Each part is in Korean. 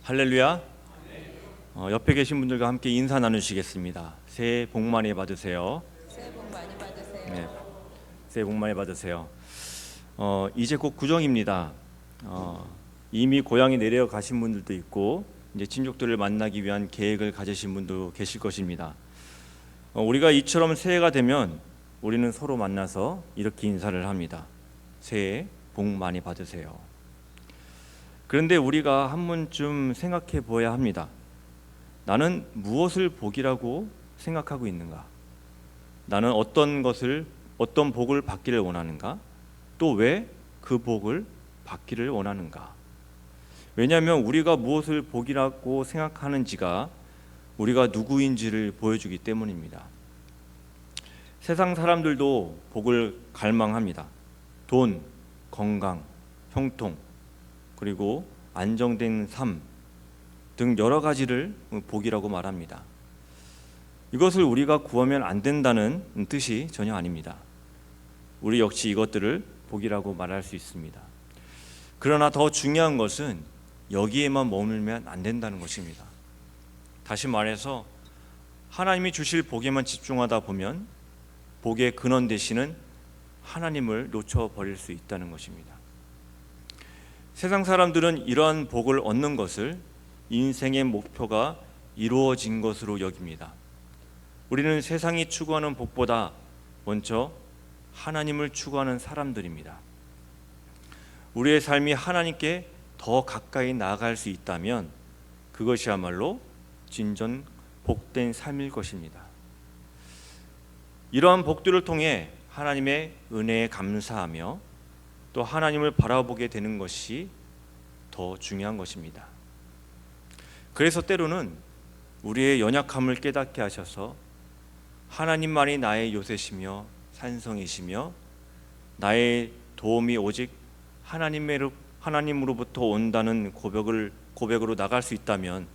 할렐루야. 옆에 계신 분들과 함께 인사 나누시겠습니다. 새해 복 많이 받으세요. 새해 복 많이 받으세요. 네, 새해 복 많이 받으세요. 이제 곧 구정입니다. 이미 고향에 내려가신 분들도 있고 이제 친족들을 만나기 위한 계획을 가지신 분도 계실 것입니다. 우리가 이처럼 새해가 되면 우리는 서로 만나서 이렇게 인사를 합니다. 새해 복 많이 받으세요. 그런데 우리가 한 번쯤 생각해 보아야 합니다. 나는 무엇을 복이라고 생각하고 있는가? 나는 어떤 복을 받기를 원하는가? 또 왜 그 복을 받기를 원하는가? 왜냐하면 우리가 무엇을 복이라고 생각하는지가 우리가 누구인지를 보여주기 때문입니다. 세상 사람들도 복을 갈망합니다. 돈, 건강, 형통, 그리고 안정된 삶 등 여러 가지를 복이라고 말합니다. 이것을 우리가 구하면 안 된다는 뜻이 전혀 아닙니다. 우리 역시 이것들을 복이라고 말할 수 있습니다. 그러나 더 중요한 것은 여기에만 머물면 안 된다는 것입니다. 다시 말해서 하나님이 주실 복에만 집중하다 보면 복의 근원 되시는 하나님을 놓쳐버릴 수 있다는 것입니다. 세상 사람들은 이러한 복을 얻는 것을 인생의 목표가 이루어진 것으로 여깁니다. 우리는 세상이 추구하는 복보다 먼저 하나님을 추구하는 사람들입니다. 우리의 삶이 하나님께 더 가까이 나아갈 수 있다면 그것이야말로 진정 복된 삶일 것입니다. 이러한 복들을 통해 하나님의 은혜에 감사하며 또 하나님을 바라보게 되는 것이 더 중요한 것입니다. 그래서 때로는 우리의 연약함을 깨닫게 하셔서 하나님만이 나의 요새시며 산성이시며 나의 도움이 오직 하나님으로부터 온다는 고백으로 나갈 수 있다면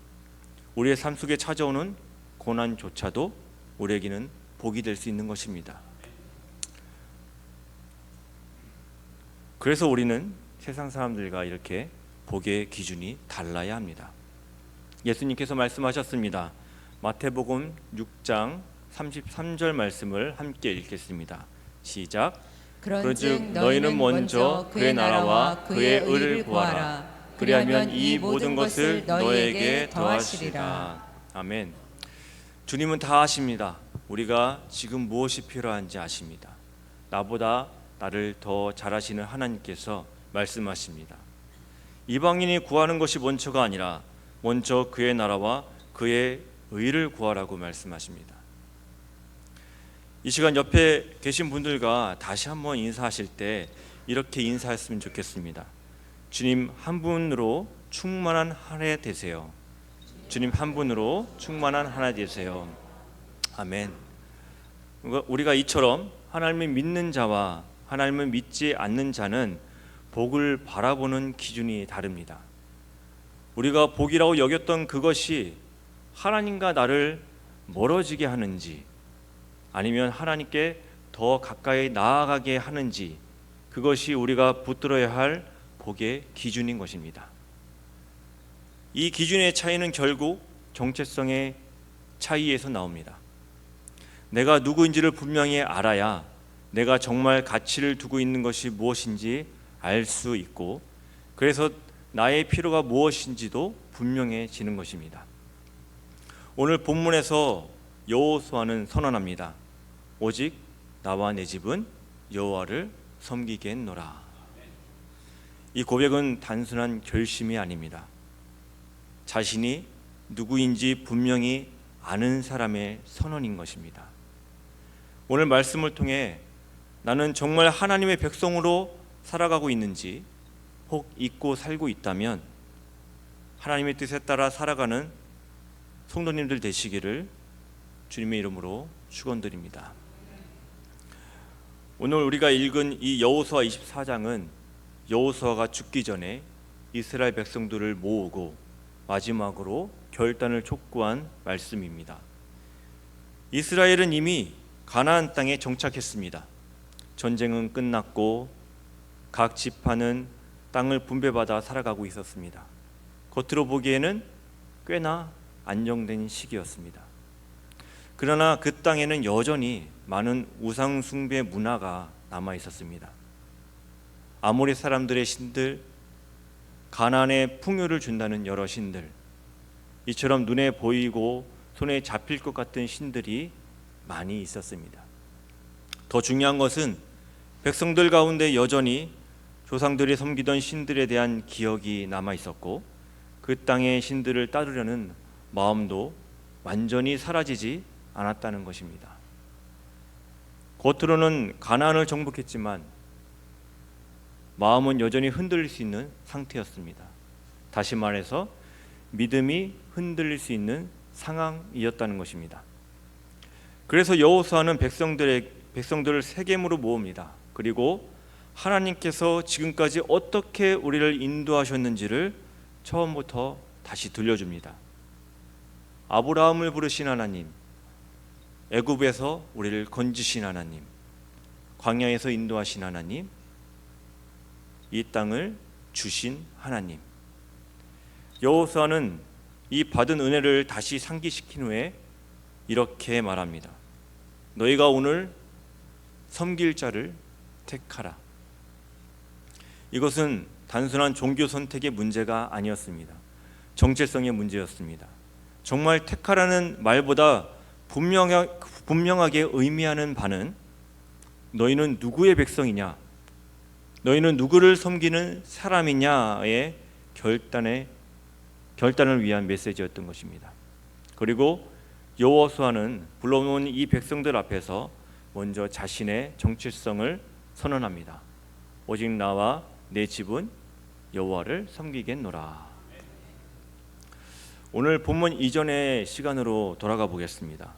우리의 삶 속에 찾아오는 고난조차도 우리에게는 복이 될 수 있는 것입니다. 그래서 우리는 세상 사람들과 이렇게 복의 기준이 달라야 합니다. 예수님께서 말씀하셨습니다. 마태복음 6장 33절 말씀을 함께 읽겠습니다. 시작. 그런즉 너희는 먼저 그의 나라와 그의 의를 구하라. 그리하면 이 모든 것을 너희에게 더하시리라. 아멘. 주님은 다 아십니다. 우리가 지금 무엇이 필요한지 아십니다. 나보다 나를 더 잘 아시는 하나님께서 말씀하십니다. 이방인이 구하는 것이 먼저가 아니라 먼저 그의 나라와 그의 의를 구하라고 말씀하십니다. 이 시간 옆에 계신 분들과 다시 한번 인사하실 때 이렇게 인사했으면 좋겠습니다. 주님 한 분으로 충만한 한 해 되세요. 주님 한 분으로 충만한 한 해 되세요. 아멘. 우리가 이처럼 하나님을 믿는 자와 하나님을 믿지 않는 자는 복을 바라보는 기준이 다릅니다. 우리가 복이라고 여겼던 그것이 하나님과 나를 멀어지게 하는지 아니면 하나님께 더 가까이 나아가게 하는지 그것이 우리가 붙들어야 할 복의 기준인 것입니다. 이 기준의 차이는 결국 정체성의 차이에서 나옵니다. 내가 누구인지를 분명히 알아야 내가 정말 가치를 두고 있는 것이 무엇인지 알 수 있고 그래서 나의 필요가 무엇인지도 분명해지는 것입니다. 오늘 본문에서 여호수아는 선언합니다. 오직 나와 내 집은 여호와를 섬기겠노라. 이 고백은 단순한 결심이 아닙니다. 자신이 누구인지 분명히 아는 사람의 선언인 것입니다. 오늘 말씀을 통해 나는 정말 하나님의 백성으로 살아가고 있는지 혹 잊고 살고 있다면 하나님의 뜻에 따라 살아가는 성도님들 되시기를 주님의 이름으로 축원드립니다. 오늘 우리가 읽은 이 여호수아 24장은 여호수아가 죽기 전에 이스라엘 백성들을 모으고 마지막으로 결단을 촉구한 말씀입니다. 이스라엘은 이미 가나안 땅에 정착했습니다. 전쟁은 끝났고 각 지파는 땅을 분배받아 살아가고 있었습니다. 겉으로 보기에는 꽤나 안정된 시기였습니다. 그러나 그 땅에는 여전히 많은 우상 숭배 문화가 남아 있었습니다. 아모리 사람들의 신들, 가나안에 풍요를 준다는 여러 신들, 이처럼 눈에 보이고 손에 잡힐 것 같은 신들이 많이 있었습니다. 더 중요한 것은 백성들 가운데 여전히 조상들이 섬기던 신들에 대한 기억이 남아 있었고, 그 땅의 신들을 따르려는 마음도 완전히 사라지지 않았다는 것입니다. 겉으로는 가나안을 정복했지만 마음은 여전히 흔들릴 수 있는 상태였습니다. 다시 말해서 믿음이 흔들릴 수 있는 상황이었다는 것입니다. 그래서 여호수아는 백성들을 세겜으로 모읍니다. 그리고 하나님께서 지금까지 어떻게 우리를 인도하셨는지를 처음부터 다시 들려줍니다. 아브라함을 부르신 하나님, 애굽에서 우리를 건지신 하나님, 광야에서 인도하신 하나님, 이 땅을 주신 하나님. 여호수아는 이 받은 은혜를 다시 상기시킨 후에 이렇게 말합니다. 너희가 오늘 섬길 자를 택하라. 이것은 단순한 종교 선택의 문제가 아니었습니다. 정체성의 문제였습니다. 정말 택하라는 말보다 분명하게 의미하는 바는 너희는 누구의 백성이냐, 너희는 누구를 섬기는 사람이냐의 결단을 위한 메시지였던 것입니다. 그리고 여호수아는 불러놓은 이 백성들 앞에서 먼저 자신의 정체성을 선언합니다. 오직 나와 내 집은 여호와를 섬기겠노라. 오늘 본문 이전의 시간으로 돌아가 보겠습니다.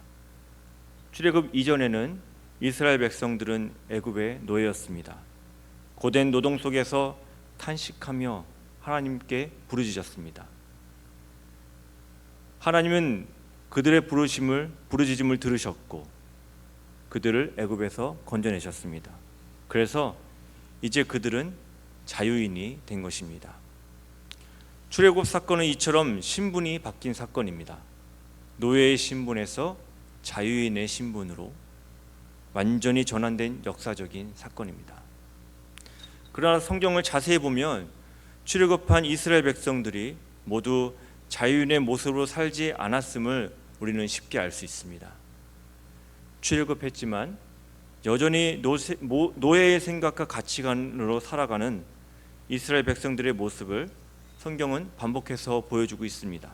출애굽 이전에는 이스라엘 백성들은 애굽의 노예였습니다. 고된 노동 속에서 탄식하며 하나님께 부르짖었습니다. 하나님은 그들의 부르짖음을 들으셨고 그들을 애굽에서 건져내셨습니다. 그래서 이제 그들은 자유인이 된 것입니다. 출애굽 사건은 이처럼 신분이 바뀐 사건입니다. 노예의 신분에서 자유인의 신분으로 완전히 전환된 역사적인 사건입니다. 그러나 성경을 자세히 보면 출애굽한 이스라엘 백성들이 모두 자유인의 모습으로 살지 않았음을 우리는 쉽게 알 수 있습니다. 출애굽했지만 여전히 노예의 생각과 가치관으로 살아가는 이스라엘 백성들의 모습을 성경은 반복해서 보여주고 있습니다.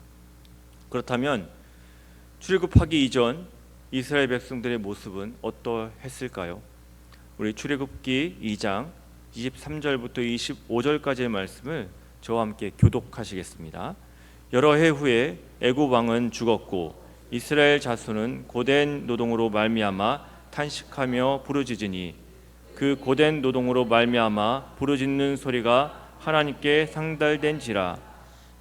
그렇다면 출애굽하기 이전 이스라엘 백성들의 모습은 어떠했을까요? 우리 출애굽기 2장 23절부터 25절까지의 말씀을 저와 함께 교독하시겠습니다. 여러 해 후에 애굽 왕은 죽었고 이스라엘 자손은 고된 노동으로 말미암아 탄식하며 부르짖으니 그 고된 노동으로 말미암아 부르짖는 소리가 하나님께 상달된지라.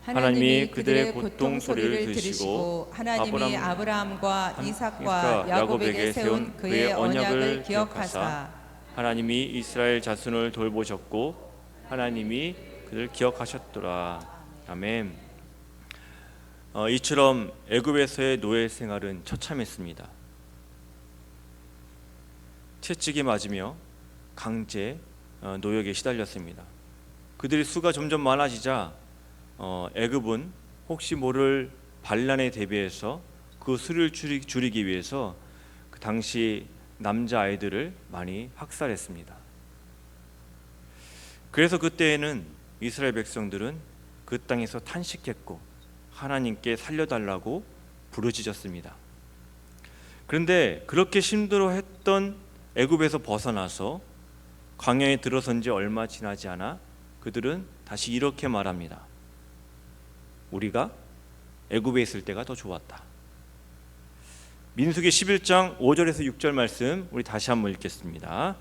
하나님이 그들의 고통 소리를 들으시고 하나님이 아브라함과 이삭과 야곱에게 세운 그의 언약을 기억하사 하나님이 이스라엘 자손을 돌보셨고 하나님이 그를 기억하셨더라. 아멘. 이처럼 애굽에서의 노예 생활은 처참했습니다. 채찍이 맞으며 강제 노역에 시달렸습니다. 그들의 수가 점점 많아지자 애굽은 혹시 모를 반란에 대비해서 그 수를 줄이기 위해서 그 당시 남자 아이들을 많이 학살했습니다. 그래서 그때에는 이스라엘 백성들은 그 땅에서 탄식했고 하나님께 살려달라고 부르짖었습니다. 그런데 그렇게 힘들어했던 애굽에서 벗어나서 광야에 들어선 지 얼마 지나지 않아 그들은 다시 이렇게 말합니다. 우리가 애굽에 있을 때가 더 좋았다. 민수기 11장 5절에서 6절 말씀 우리 다시 한번 읽겠습니다.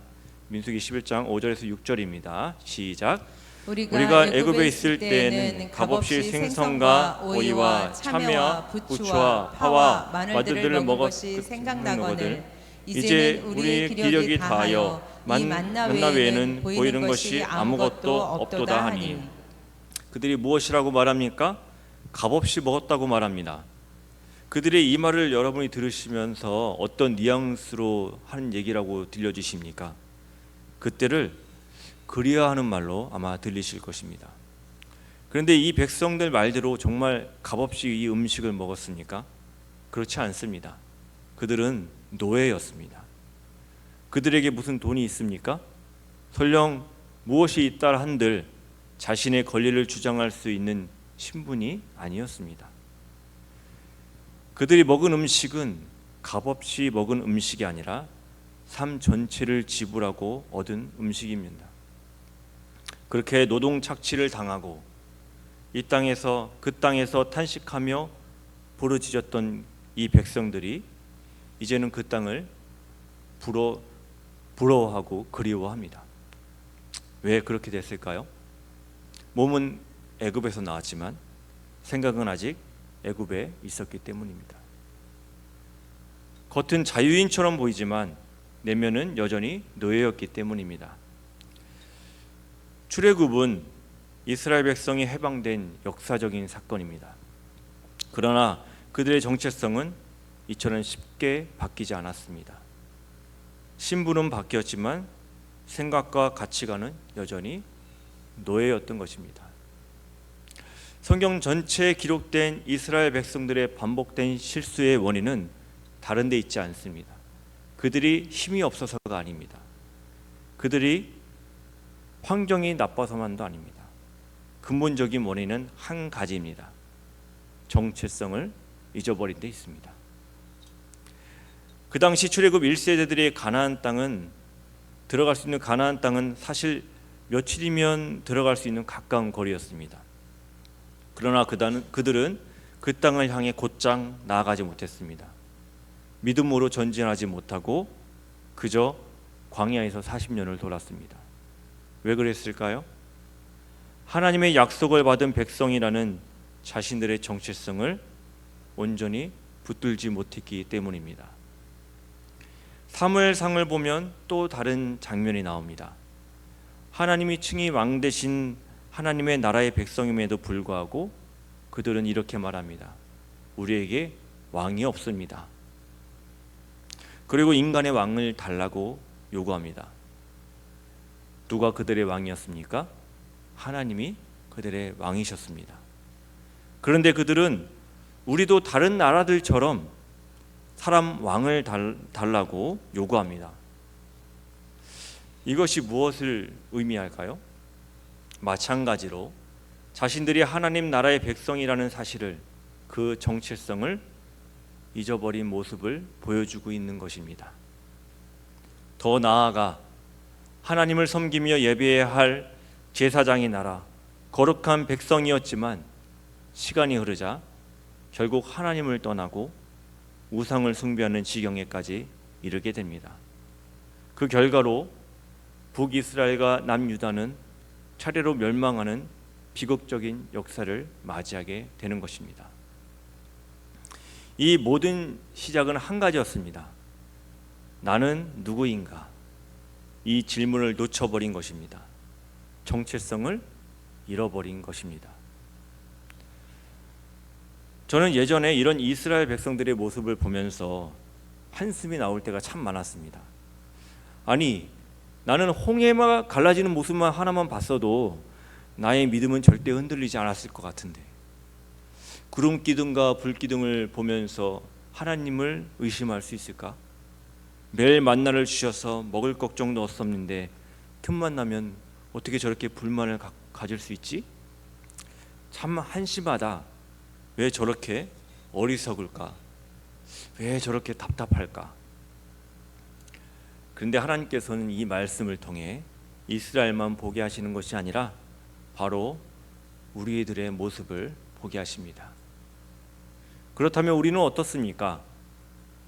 민수기 11장 5절에서 6절입니다. 시작. 우리가 애굽에 있을 때에는 값없이 생선과 오이와 참외와 부추와 파와 마늘들을 먹었을 생각나거늘 이제 우리 기력이 다하여 만나 외에는 보이는 것이 아무것도 없도다 하니. 그들이 무엇이라고 말합니까? 값없이 먹었다고 말합니다. 그들의 이 말을 여러분이 들으시면서 어떤 뉘앙스로 하는 얘기라고 들려주십니까? 그때를 그리하는 말로 아마 들리실 것입니다. 그런데 이 백성들 말대로 정말 값없이 이 음식을 먹었습니까? 그렇지 않습니다. 그들은 노예였습니다. 그들에게 무슨 돈이 있습니까? 설령 무엇이 있다 한들 자신의 권리를 주장할 수 있는 신분이 아니었습니다. 그들이 먹은 음식은 값없이 먹은 음식이 아니라 삶 전체를 지불하고 얻은 음식입니다. 그렇게 노동 착취를 당하고 이 땅에서 그 땅에서 탄식하며 부르짖었던 이 백성들이 이제는 그 땅을 부러워하고 그리워합니다. 왜 그렇게 됐을까요? 몸은 애굽에서 나왔지만 생각은 아직 애굽에 있었기 때문입니다. 겉은 자유인처럼 보이지만 내면은 여전히 노예였기 때문입니다. 출애굽은 이스라엘 백성이 해방된 역사적인 사건입니다. 그러나 그들의 정체성은 이처럼 쉽게 바뀌지 않았습니다. 신분은 바뀌었지만 생각과 가치관은 여전히 노예였던 것입니다. 성경 전체에 기록된 이스라엘 백성들의 반복된 실수의 원인은 다른 데 있지 않습니다. 그들이 힘이 없어서가 아닙니다. 그들이 환경이 나빠서만도 아닙니다. 근본적인 원인은 한 가지입니다. 정체성을 잊어버린 데 있습니다. 그 당시 출애굽 1세대들의 가나안 땅은 들어갈 수 있는 가나안 땅은 사실 며칠이면 들어갈 수 있는 가까운 거리였습니다. 그러나 그들은 그 땅을 향해 곧장 나아가지 못했습니다. 믿음으로 전진하지 못하고 그저 광야에서 40년을 돌았습니다. 왜 그랬을까요? 하나님의 약속을 받은 백성이라는 자신들의 정체성을 온전히 붙들지 못했기 때문입니다. 사무엘상을 보면 또 다른 장면이 나옵니다. 하나님이 칭히 왕 되신 하나님의 나라의 백성임에도 불구하고 그들은 이렇게 말합니다. 우리에게 왕이 없습니다. 그리고 인간의 왕을 달라고 요구합니다. 누가 그들의 왕이었습니까? 하나님이 그들의 왕이셨습니다. 그런데 그들은 우리도 다른 나라들처럼 사람 왕을 달라고 요구합니다. 이것이 무엇을 의미할까요? 마찬가지로 자신들이 하나님 나라의 백성이라는 사실을, 그 정체성을 잊어버린 모습을 보여주고 있는 것입니다. 더 나아가 하나님을 섬기며 예배해야 할 제사장의 나라, 거룩한 백성이었지만 시간이 흐르자 결국 하나님을 떠나고 우상을 숭배하는 지경에까지 이르게 됩니다. 그 결과로 북이스라엘과 남유다는 차례로 멸망하는 비극적인 역사를 맞이하게 되는 것입니다. 이 모든 시작은 한 가지였습니다. 나는 누구인가? 이 질문을 놓쳐버린 것입니다. 정체성을 잃어버린 것입니다. 저는 예전에 이런 이스라엘 백성들의 모습을 보면서 한숨이 나올 때가 참 많았습니다. 아니, 나는 홍해가 갈라지는 모습만 하나만 봤어도 나의 믿음은 절대 흔들리지 않았을 것 같은데, 구름 기둥과 불 기둥을 보면서 하나님을 의심할 수 있을까? 매일 만나를 주셔서 먹을 걱정도 없었는데 틈만 나면 어떻게 저렇게 불만을 가질 수 있지? 참 한심하다. 왜 저렇게 어리석을까? 왜 저렇게 답답할까? 그런데 하나님께서는 이 말씀을 통해 이스라엘만 보게 하시는 것이 아니라 바로 우리들의 모습을 보게 하십니다. 그렇다면 우리는 어떻습니까?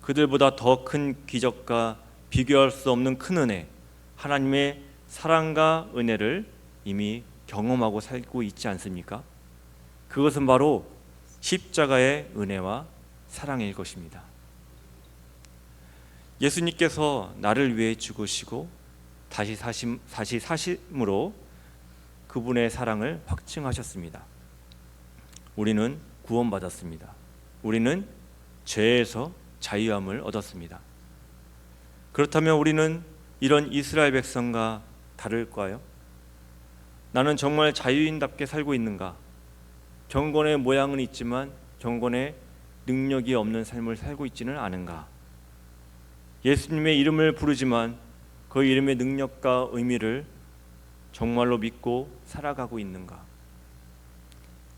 그들보다 더 큰 기적과 비교할 수 없는 큰 은혜, 하나님의 사랑과 은혜를 이미 경험하고 살고 있지 않습니까? 그것은 바로 십자가의 은혜와 사랑일 것입니다. 예수님께서 나를 위해 죽으시고 다시 사심으로 그분의 사랑을 확증하셨습니다. 우리는 구원받았습니다. 우리는 죄에서 자유함을 얻었습니다. 그렇다면 우리는 이런 이스라엘 백성과 다를까요? 나는 정말 자유인답게 살고 있는가? 경건의 모양은 있지만 경건의 능력이 없는 삶을 살고 있지는 않은가? 예수님의 이름을 부르지만 그 이름의 능력과 의미를 정말로 믿고 살아가고 있는가?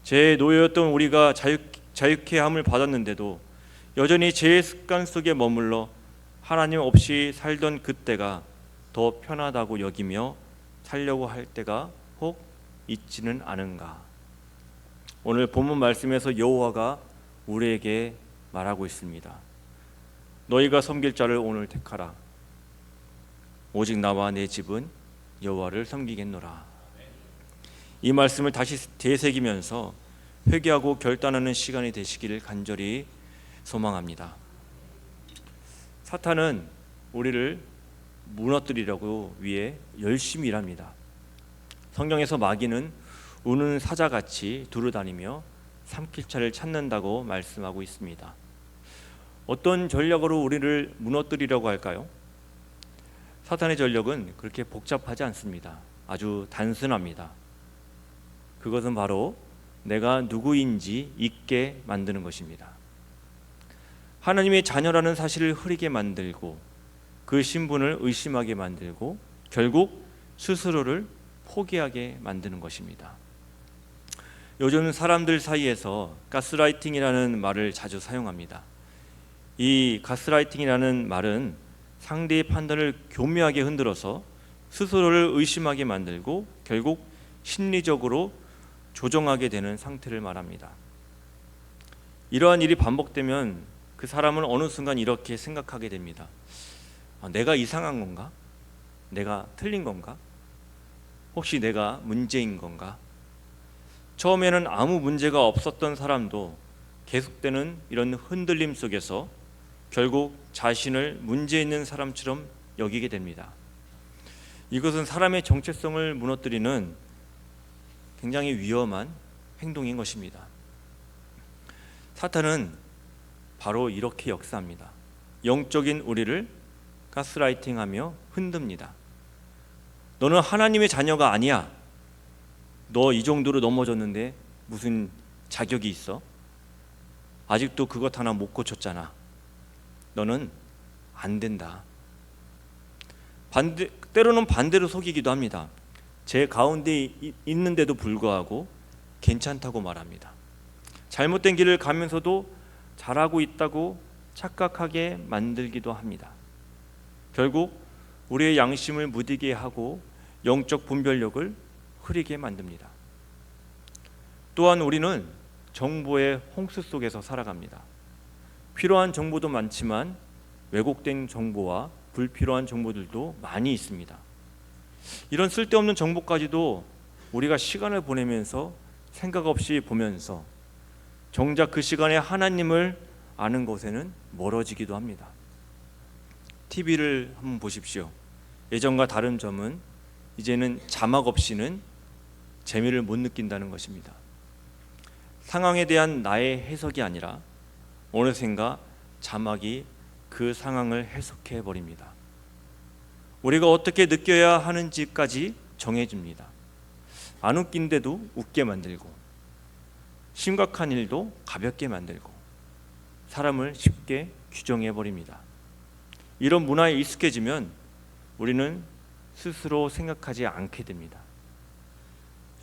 죄의 노예였던 우리가 자유케 함을 받았는데도 여전히 죄의 습관 속에 머물러 하나님 없이 살던 그때가 더 편하다고 여기며 살려고 할 때가 혹 있지는 않은가? 오늘 본문 말씀에서 여호와가 우리에게 말하고 있습니다. 너희가 섬길 자를 오늘 택하라. 오직 나와 내 집은 여호와를 섬기겠노라. 이 말씀을 다시 되새기면서 회개하고 결단하는 시간이 되시기를 간절히 소망합니다. 사탄은 우리를 무너뜨리려고 위해 열심히 일합니다. 성경에서 마귀는 우는 사자같이 두루다니며 삼킬 자를 찾는다고 말씀하고 있습니다. 어떤 전략으로 우리를 무너뜨리려고 할까요? 사탄의 전략은 그렇게 복잡하지 않습니다. 아주 단순합니다. 그것은 바로 내가 누구인지 잊게 만드는 것입니다. 하나님의 자녀라는 사실을 흐리게 만들고 그 신분을 의심하게 만들고 결국 스스로를 포기하게 만드는 것입니다. 요즘 사람들 사이에서 가스라이팅이라는 말을 자주 사용합니다. 이 가스라이팅이라는 말은 상대의 판단을 교묘하게 흔들어서 스스로를 의심하게 만들고 결국 심리적으로 조정하게 되는 상태를 말합니다. 이러한 일이 반복되면 그 사람은 어느 순간 이렇게 생각하게 됩니다. 내가 이상한 건가? 내가 틀린 건가? 혹시 내가 문제인 건가? 처음에는 아무 문제가 없었던 사람도 계속되는 이런 흔들림 속에서 결국 자신을 문제 있는 사람처럼 여기게 됩니다. 이것은 사람의 정체성을 무너뜨리는 굉장히 위험한 행동인 것입니다. 사탄은 바로 이렇게 역사합니다. 영적인 우리를 가스라이팅하며 흔듭니다. 너는 하나님의 자녀가 아니야. 너 이 정도로 넘어졌는데 무슨 자격이 있어? 아직도 그것 하나 못 고쳤잖아. 너는 안 된다. 때로는 반대로 속이기도 합니다. 제 가운데 있는데도 불구하고 괜찮다고 말합니다. 잘못된 길을 가면서도 잘하고 있다고 착각하게 만들기도 합니다. 결국 우리의 양심을 무디게 하고 영적 분별력을 흐리게 만듭니다. 또한 우리는 정보의 홍수 속에서 살아갑니다. 필요한 정보도 많지만 왜곡된 정보와 불필요한 정보들도 많이 있습니다. 이런 쓸데없는 정보까지도 우리가 시간을 보내면서 생각 없이 보면서 정작 그 시간에 하나님을 아는 것에는 멀어지기도 합니다. TV를 한번 보십시오. 예전과 다른 점은 이제는 자막 없이는 재미를 못 느낀다는 것입니다. 상황에 대한 나의 해석이 아니라 어느샌가 자막이 그 상황을 해석해 버립니다. 우리가 어떻게 느껴야 하는지까지 정해줍니다. 안 웃긴데도 웃게 만들고 심각한 일도 가볍게 만들고 사람을 쉽게 규정해 버립니다. 이런 문화에 익숙해지면 우리는 스스로 생각하지 않게 됩니다.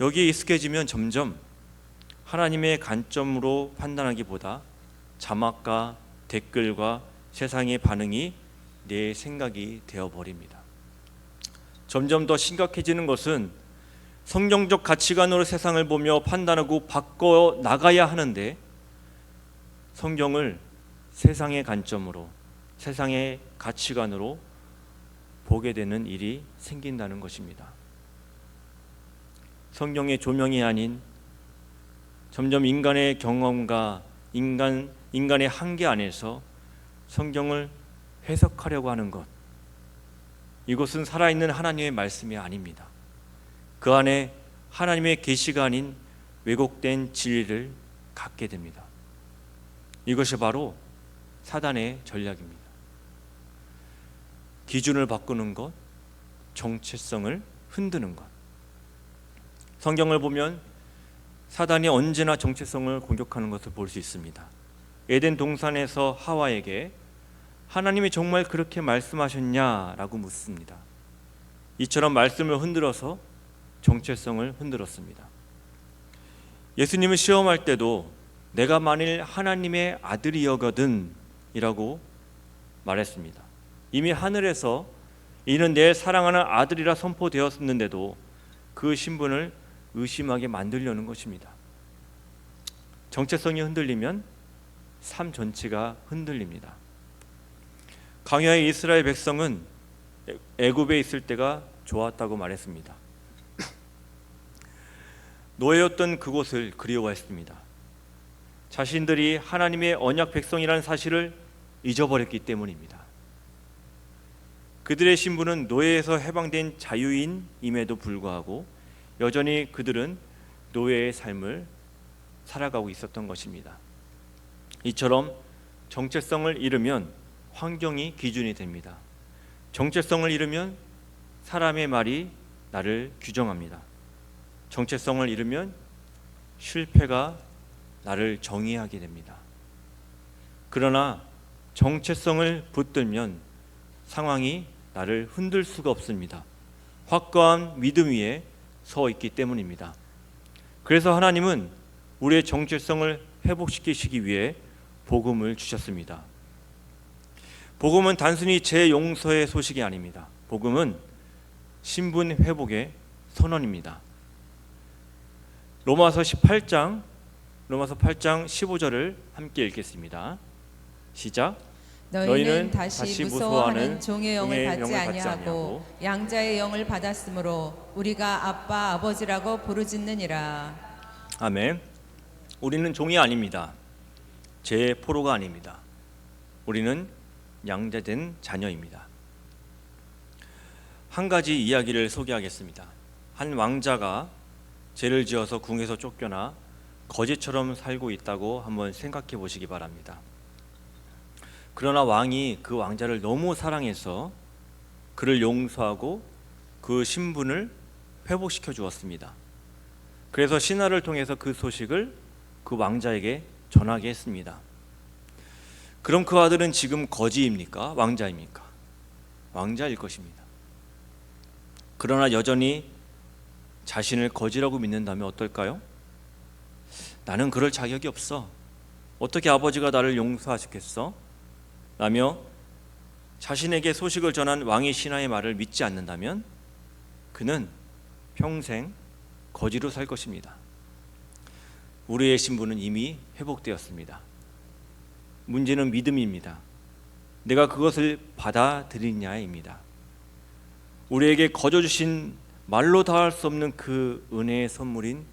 여기에 익숙해지면 점점 하나님의 관점으로 판단하기보다 자막과 댓글과 세상의 반응이 내 생각이 되어버립니다. 점점 더 심각해지는 것은 성경적 가치관으로 세상을 보며 판단하고 바꿔 나가야 하는데 성경을 세상의 관점으로 세상의 가치관으로 보게 되는 일이 생긴다는 것입니다. 성경의 조명이 아닌 점점 인간의 경험과 인간의 한계 안에서 성경을 해석하려고 하는 것, 이것은 살아있는 하나님의 말씀이 아닙니다. 그 안에 하나님의 계시가 아닌 왜곡된 진리를 갖게 됩니다. 이것이 바로 사단의 전략입니다. 기준을 바꾸는 것, 정체성을 흔드는 것. 성경을 보면 사단이 언제나 정체성을 공격하는 것을 볼 수 있습니다. 에덴 동산에서 하와에게 하나님이 정말 그렇게 말씀하셨냐라고 묻습니다. 이처럼 말씀을 흔들어서 정체성을 흔들었습니다. 예수님을 시험할 때도 내가 만일 하나님의 아들이여거든 이라고 말했습니다. 이미 하늘에서 이는 내 사랑하는 아들이라 선포되었는데도 그 신분을 의심하게 만들려는 것입니다. 정체성이 흔들리면 삶 전체가 흔들립니다. 광야의 이스라엘 백성은 애굽에 있을 때가 좋았다고 말했습니다. 노예였던 그곳을 그리워했습니다. 자신들이 하나님의 언약 백성이라는 사실을 잊어버렸기 때문입니다. 그들의 신분은 노예에서 해방된 자유인임에도 불구하고 여전히 그들은 노예의 삶을 살아가고 있었던 것입니다. 이처럼 정체성을 잃으면 환경이 기준이 됩니다. 정체성을 잃으면 사람의 말이 나를 규정합니다. 정체성을 잃으면 실패가 나를 정의하게 됩니다. 그러나 정체성을 붙들면 상황이 나를 흔들 수가 없습니다. 확고한 믿음 위에 서 있기 때문입니다. 그래서 하나님은 우리의 정체성을 회복시키시기 위해 복음을 주셨습니다. 복음은 단순히 제 용서의 소식이 아닙니다. 복음은 신분 회복의 선언입니다. 로마서 8장 15절을 함께 읽겠습니다. 시작. 너희는 다시 무서워하는 종의 영을 받지 아니하고 양자의 영을 받았으므로 우리가 아빠 아버지라고 부르짖느니라. 아멘. 우리는 종이 아닙니다. 제 포로가 아닙니다. 우리는 양자된 자녀입니다. 한 가지 이야기를 소개하겠습니다. 한 왕자가 죄를 지어서 궁에서 쫓겨나 거지처럼 살고 있다고 한번 생각해 보시기 바랍니다. 그러나 왕이 그 왕자를 너무 사랑해서 그를 용서하고 그 신분을 회복시켜 주었습니다. 그래서 신하를 통해서 그 소식을 그 왕자에게 전하게 했습니다. 그럼 그 아들은 지금 거지입니까? 왕자입니까? 왕자일 것입니다. 그러나 여전히 자신을 거지라고 믿는다면 어떨까요? 나는 그럴 자격이 없어. 어떻게 아버지가 나를 용서하시겠어? 라며 자신에게 소식을 전한 왕의 신하의 말을 믿지 않는다면 그는 평생 거지로 살 것입니다. 우리의 신분은 이미 회복되었습니다. 문제는 믿음입니다. 내가 그것을 받아들이냐입니다. 우리에게 거저 주신 말로 다할 수 없는 그 은혜의 선물인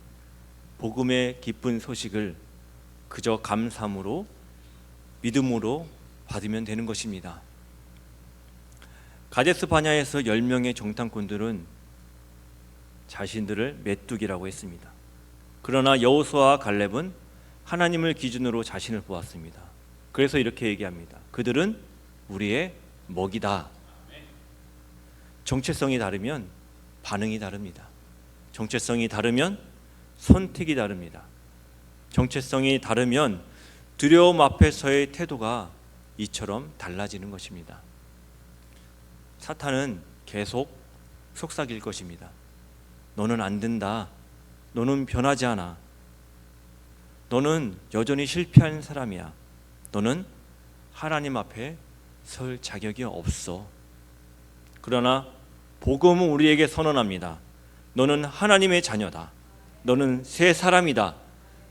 복음의 기쁜 소식을 그저 감사함으로 믿음으로 받으면 되는 것입니다. 가데스 바냐에서 10명의 정탐꾼들은 자신들을 메뚜기라고 했습니다. 그러나 여호수아와 갈렙은 하나님을 기준으로 자신을 보았습니다. 그래서 이렇게 얘기합니다. 그들은 우리의 먹이다. 정체성이 다르면 반응이 다릅니다. 정체성이 다르면 선택이 다릅니다. 정체성이 다르면 두려움 앞에서의 태도가 이처럼 달라지는 것입니다. 사탄은 계속 속삭일 것입니다. 너는 안 된다. 너는 변하지 않아. 너는 여전히 실패한 사람이야. 너는 하나님 앞에 설 자격이 없어. 그러나 복음은 우리에게 선언합니다. 너는 하나님의 자녀다. 너는 새 사람이다.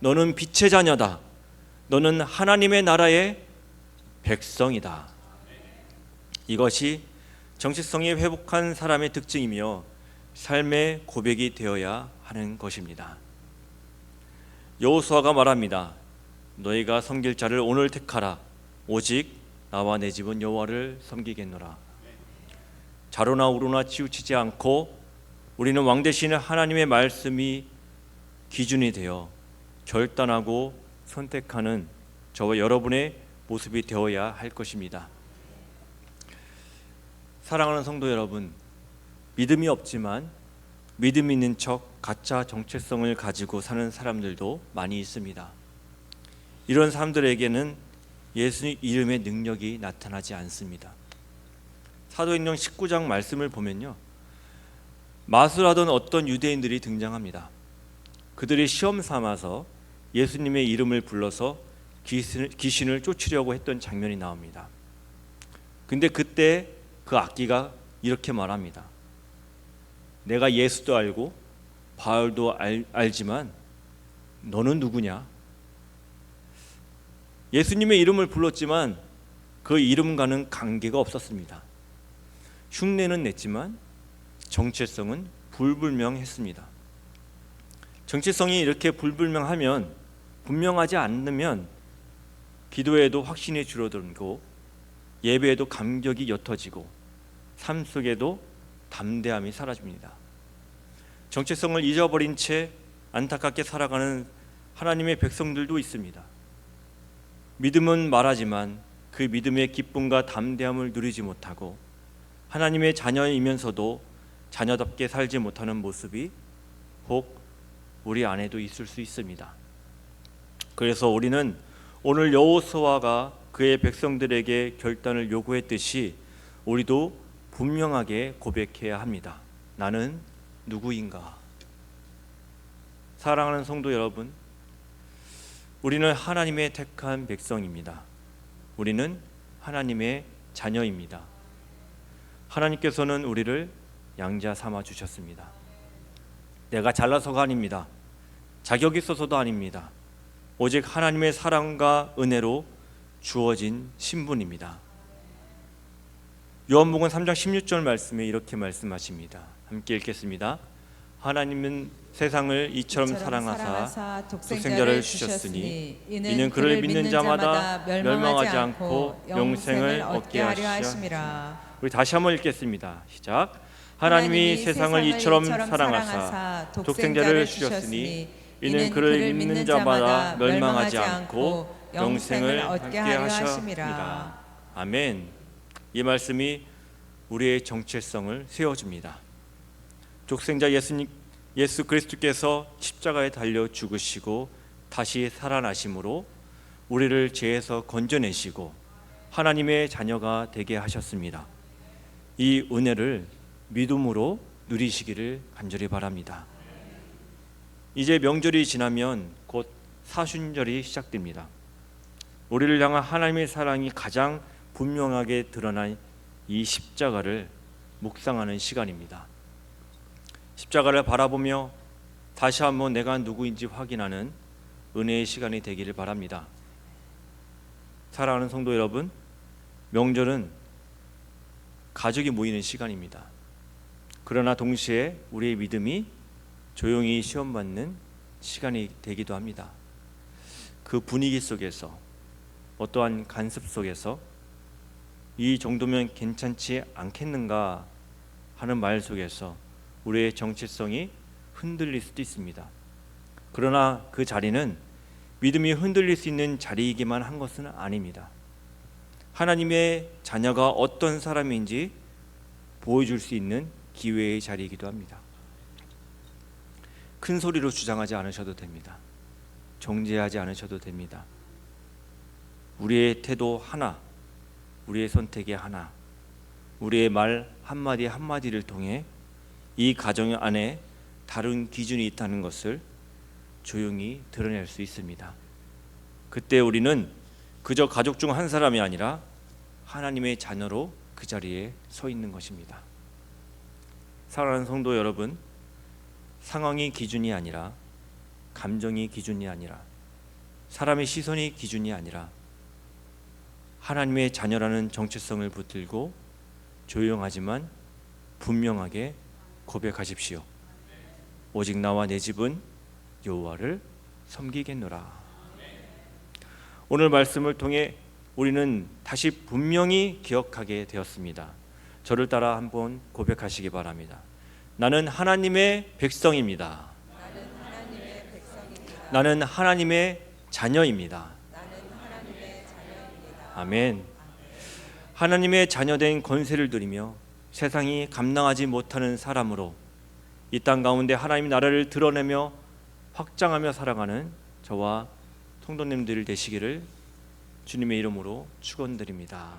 너는 빛의 자녀다. 너는 하나님의 나라의 백성이다. 이것이 정체성이 회복한 사람의 특징이며 삶의 고백이 되어야 하는 것입니다. 여호수아가 말합니다. 너희가 섬길 자를 오늘 택하라. 오직 나와 내 집은 여호와를 섬기겠노라. 좌로나 우로나 치우치지 않고 우리는 왕 되시는 하나님의 말씀이 기준이 되어 결단하고 선택하는 저와 여러분의 모습이 되어야 할 것입니다. 사랑하는 성도 여러분, 믿음이 없지만 믿음 있는 척 가짜 정체성을 가지고 사는 사람들도 많이 있습니다. 이런 사람들에게는 예수님 이름의 능력이 나타나지 않습니다. 사도행전 19장 말씀을 보면요, 마술하던 어떤 유대인들이 등장합니다. 그들이 시험 삼아서 예수님의 이름을 불러서 귀신을 쫓으려고 했던 장면이 나옵니다. 근데 그때 그 악기가 이렇게 말합니다. 내가 예수도 알고 바울도 알지만 너는 누구냐? 예수님의 이름을 불렀지만 그 이름과는 관계가 없었습니다. 흉내는 냈지만 정체성은 불분명했습니다. 정체성이 이렇게 불분명하면, 분명하지 않으면 기도에도 확신이 줄어들고 예배에도 감격이 옅어지고 삶 속에도 담대함이 사라집니다. 정체성을 잊어버린 채 안타깝게 살아가는 하나님의 백성들도 있습니다. 믿음은 말하지만 그 믿음의 기쁨과 담대함을 누리지 못하고 하나님의 자녀이면서도 자녀답게 살지 못하는 모습이 혹 우리 안에도 있을 수 있습니다. 그래서 우리는 오늘 여호수아가 그의 백성들에게 결단을 요구했듯이 우리도 분명하게 고백해야 합니다. 나는 누구인가? 사랑하는 성도 여러분, 우리는 하나님의 택한 백성입니다. 우리는 하나님의 자녀입니다. 하나님께서는 우리를 양자 삼아 주셨습니다. 내가 잘나서가 아닙니다. 자격이 있어서도 아닙니다. 오직 하나님의 사랑과 은혜로 주어진 신분입니다. 요한복음 3장 16절 말씀에 이렇게 말씀하십니다. 함께 읽겠습니다. 하나님은 세상을 이처럼 사랑하사 독생자를 주셨으니 이는 그를 믿는 자마다 멸망하지 않고 영생을 얻게 하려 하심이라. 우리 다시 한번 읽겠습니다. 시작. 하나님이 세상을 이처럼 사랑하사 독생자를 주셨으니 이는 그를 믿는 자마다 멸망하지 않고 영생을 얻게 하려 하심이라. 아멘. 이 말씀이 우리의 정체성을 세워줍니다. 독생자 예수 그리스도께서 십자가에 달려 죽으시고 다시 살아나심으로 우리를 죄에서 건져내시고 하나님의 자녀가 되게 하셨습니다. 이 은혜를 믿음으로 누리시기를 간절히 바랍니다. 이제 명절이 지나면 곧 사순절이 시작됩니다. 우리를 향한 하나님의 사랑이 가장 분명하게 드러난 이 십자가를 묵상하는 시간입니다. 십자가를 바라보며 다시 한번 내가 누구인지 확인하는 은혜의 시간이 되기를 바랍니다. 사랑하는 성도 여러분, 명절은 가족이 모이는 시간입니다. 그러나 동시에 우리의 믿음이 조용히 시험받는 시간이 되기도 합니다. 그 분위기 속에서, 어떠한 간섭 속에서 이 정도면 괜찮지 않겠는가 하는 말 속에서 우리의 정체성이 흔들릴 수도 있습니다. 그러나 그 자리는 믿음이 흔들릴 수 있는 자리이기만 한 것은 아닙니다. 하나님의 자녀가 어떤 사람인지 보여줄 수 있는 기회의 자리이기도 합니다. 큰 소리로 주장하지 않으셔도 됩니다. 정죄하지 않으셔도 됩니다. 우리의 태도 하나, 우리의 선택이 하나, 우리의 말 한마디 한마디를 통해 이 가정 안에 다른 기준이 있다는 것을 조용히 드러낼 수 있습니다. 그때 우리는 그저 가족 중 한 사람이 아니라 하나님의 자녀로 그 자리에 서 있는 것입니다. 사랑하는 성도 여러분, 상황이 기준이 아니라, 감정이 기준이 아니라, 사람의 시선이 기준이 아니라 하나님의 자녀라는 정체성을 붙들고 조용하지만 분명하게 고백하십시오. 오직 나와 내 집은 여호와를 섬기겠노라. 오늘 말씀을 통해 우리는 다시 분명히 기억하게 되었습니다. 저를 따라 한번 고백하시기 바랍니다. 나는 하나님의 백성입니다. 나는 하나님의 자녀입니다. 아멘. 하나님의 자녀된 권세를 누리며 세상이 감당하지 못하는 사람으로 이 땅 가운데 하나님 나라를 드러내며 확장하며 살아가는 저와 성도님들 되시기를 주님의 이름으로 축원드립니다.